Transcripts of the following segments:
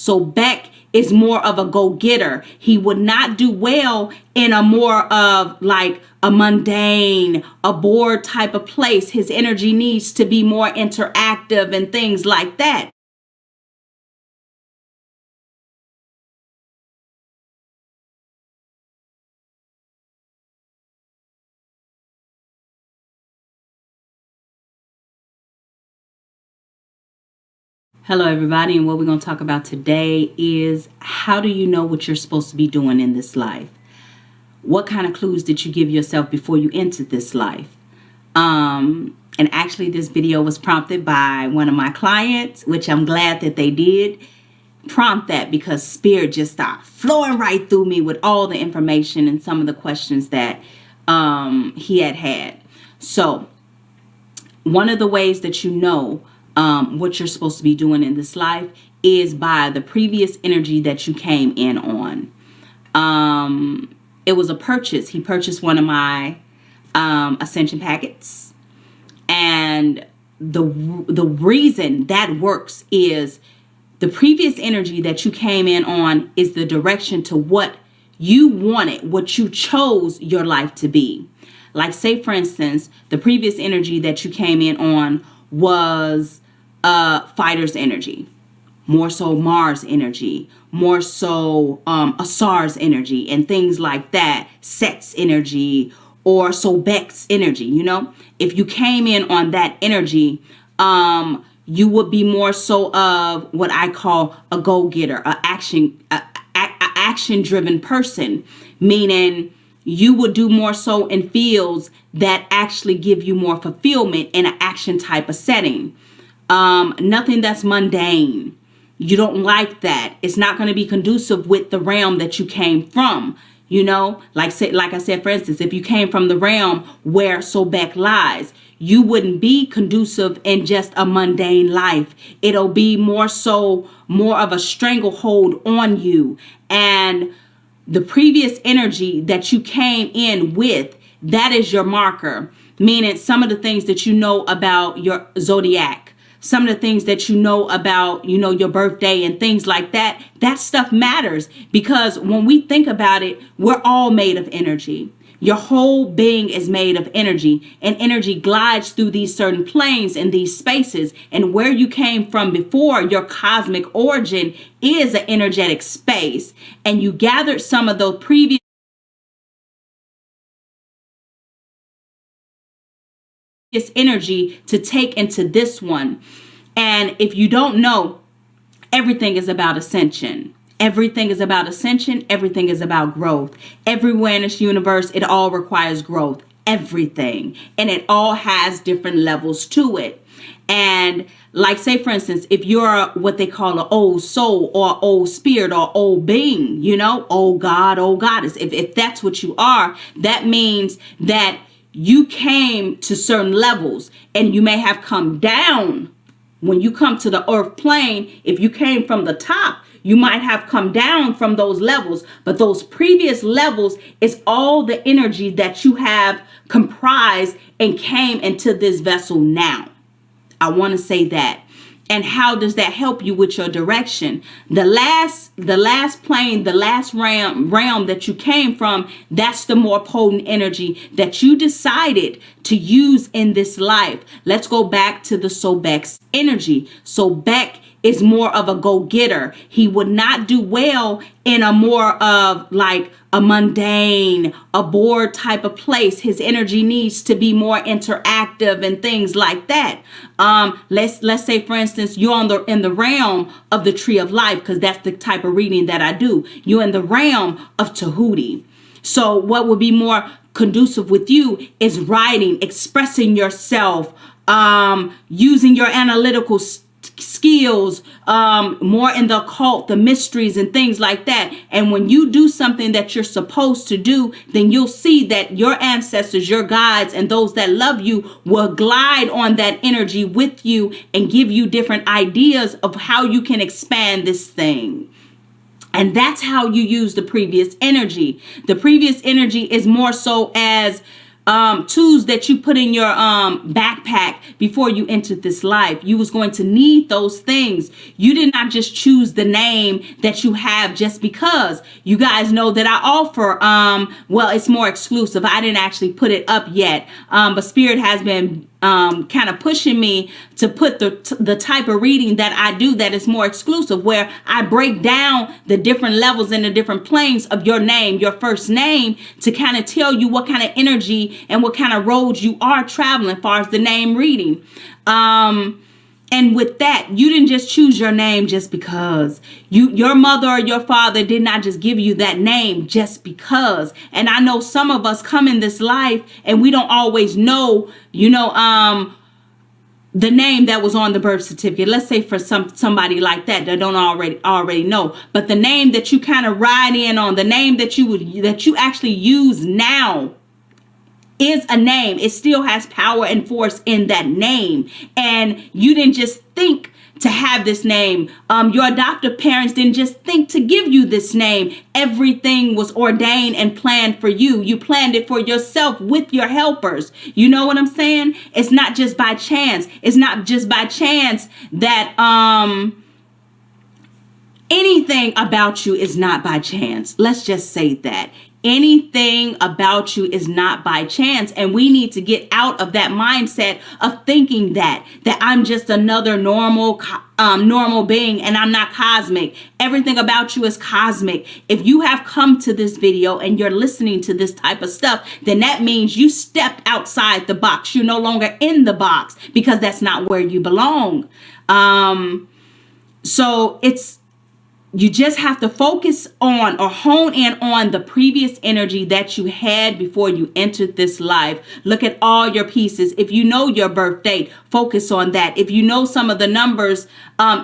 So Beck is more of a go-getter. He would not do well in a more of like a mundane, a bored type of place. His energy needs to be more interactive and things like that. Hello everybody, and what we're going to talk about today is how do you know what you're supposed to be doing in this life? What kind of clues did you give yourself before you entered this life? And actually this video was prompted by one of my clients, which I'm glad that they did prompt that, because spirit just started flowing right through me with all the information and some of the questions that he had. So one of the ways that you know what you're supposed to be doing in this life is by the previous energy that you came in on. It was a purchase. He purchased one of my ascension packets, and the reason that works is the previous energy that you came in on is the direction to what you wanted, what you chose your life to be. Like, say for instance, the previous energy that you came in on was fighter's energy, more so Mars energy, more so a SARS energy and things like that, sex energy, or so Beck's energy. You know, if you came in on that energy, you would be more so of what I call a go-getter, a action-driven person, meaning you would do more so in fields that actually give you more fulfillment in an action type of setting. Nothing that's mundane. You don't like that. It's not going to be conducive with the realm that you came from. You know, like I said, for instance, if you came from the realm where Sobek lies, you wouldn't be conducive in just a mundane life. It'll be more of a stranglehold on you. And the previous energy that you came in with, that is your marker. Meaning some of the things that you know about your zodiac, some of the things that you know about, you know, your birthday and things like that, that stuff matters, because when we think about it, we're all made of energy. Your whole being is made of energy, and energy glides through these certain planes and these spaces. And where you came from before, your cosmic origin is an energetic space. And you gathered some of those previous energy to take into this one. And if you don't know, everything is about ascension. Everything is about ascension. Everything is about growth. Everywhere in this universe, it all requires growth. Everything. And it all has different levels to it. And like, say, for instance, if you're what they call an old soul or old spirit or old being, you know, old God, old goddess, if that's what you are, that means that you came to certain levels, and you may have come down. When you come to the earth plane, if you came from the top, you might have come down from those levels, but those previous levels is all the energy that you have comprised and came into this vessel now. I want to say that. And how does that help you with your direction? The last plane, the last realm that you came from, that's the more potent energy that you decided to use in this life. Let's go back to the Sobek's energy. Sobek is more of a go-getter. He would not do well in a more of like a mundane, a bored type of place. His energy needs to be more interactive and things like that. Let's say, for instance, you're in the realm of the tree of life, because that's the type of reading that I do. You're in the realm of Tahuti. So what would be more conducive with you is writing, expressing yourself, using your analytical skills, more in the occult, the mysteries and things like that. And when you do something that you're supposed to do, then you'll see that your ancestors, your guides, and those that love you will glide on that energy with you and give you different ideas of how you can expand this thing. And that's how you use the previous energy. The previous energy is more so as tools that you put in your backpack before you entered this life. You was going to need those things. You did not just choose the name that you have just because. You guys know that I offer, well, it's more exclusive. I didn't actually put it up yet, but Spirit has been kind of pushing me to put the type of reading that I do that is more exclusive, where I break down the different levels and the different planes of your name, your first name, to kind of tell you what kind of energy and what kind of roads you are traveling as far as the name reading. And with that, you didn't just choose your name just because. Your mother or your father did not just give you that name just because. And I know some of us come in this life and we don't always know, the name that was on the birth certificate. Let's say for somebody like that don't already know. But the name that you kind of ride in on, the name that you actually use now, is a name. It still has power and force in that name. And you didn't just think to have this name. Your adoptive parents didn't just think to give you this name. Everything was ordained and planned for you. You planned it for yourself with your helpers. You know what I'm saying? It's not just by chance. It's not just by chance that anything about you is not by chance. Let's just say that. Anything about you is not by chance. And we need to get out of that mindset of thinking that I'm just another normal being and I'm not cosmic. Everything about you is cosmic. If you have come to this video and you're listening to this type of stuff, then that means you stepped outside the box. You're no longer in the box, because that's not where you belong. So you just have to focus on or hone in on the previous energy that you had before you entered this life. Look at all your pieces. If you know your birth date, focus on that. If you know some of the numbers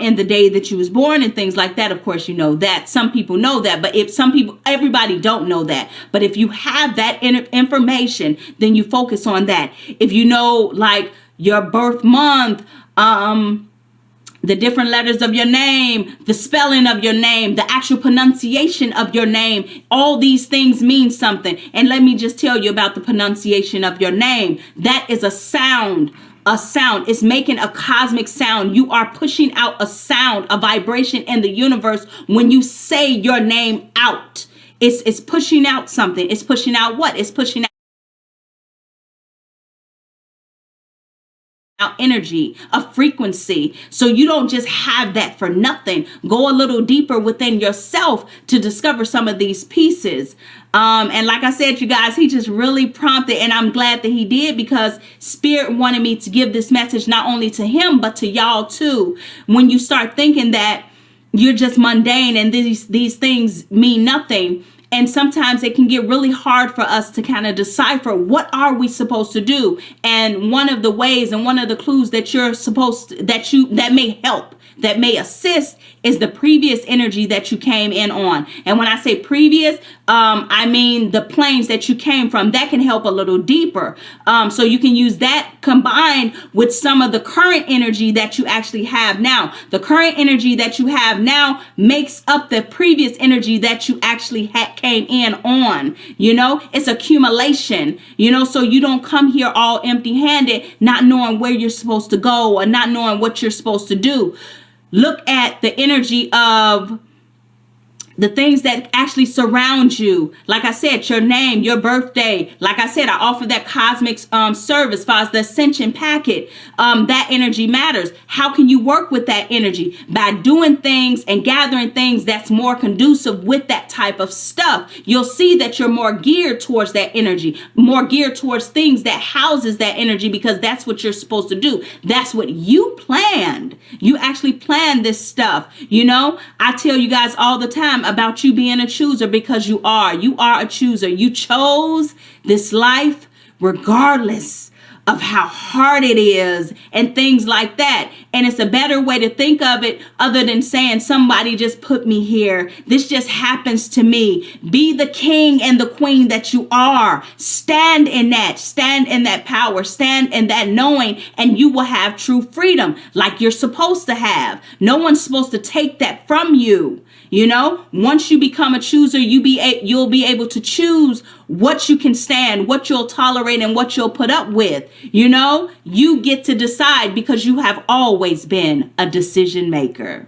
in the day that you was born and things like that, of course you know that. Some people know that, but everybody don't know that. But if you have that information, then you focus on that. If you know like your birth month, the different letters of your name, the spelling of your name, the actual pronunciation of your name, all these things mean something. And let me just tell you about the pronunciation of your name. That is a sound. It's making a cosmic sound. You are pushing out a sound, a vibration in the universe when you say your name out. It's pushing out something. It's pushing out what? It's pushing out energy, a frequency. So you don't just have that for nothing. Go a little deeper within yourself to discover some of these pieces. And like I said, you guys, he just really prompted, and I'm glad that he did, because Spirit wanted me to give this message not only to him, but to y'all too. When you start thinking that you're just mundane and these things mean nothing, and sometimes it can get really hard for us to kind of decipher what are we supposed to do. And one of the ways and one of the clues that you're supposed to, that may help, that may assist, is the previous energy that you came in on. And when I say previous, I mean the planes that you came from. That can help a little deeper. So you can use that combined with some of the current energy that you actually have now. The current energy that you have now makes up the previous energy that you actually came in on. It's accumulation, so you don't come here all empty-handed, not knowing where you're supposed to go or not knowing what you're supposed to do. Look at the energy of the things that actually surround you. Like I said, your name, your birthday. Like I said, I offer that cosmic service as far as the ascension packet. That energy matters. How can you work with that energy? By doing things and gathering things that's more conducive with that type of stuff. You'll see that you're more geared towards that energy, more geared towards things that houses that energy, because that's what you're supposed to do. That's what you planned. You actually planned this stuff. I tell you guys all the time about you being a chooser, because you are a chooser. You chose this life regardless of how hard it is and things like that. And it's a better way to think of it, other than saying somebody just put me here. This just happens to me. Be the king and the queen that you are. Stand in that. Stand in that power. Stand in that knowing, and you will have true freedom like you're supposed to have. No one's supposed to take that from you. You know, once you become a chooser, you'll be able to choose what you can stand, what you'll tolerate, and what you'll put up with. You know, you get to decide because you have always been a decision maker.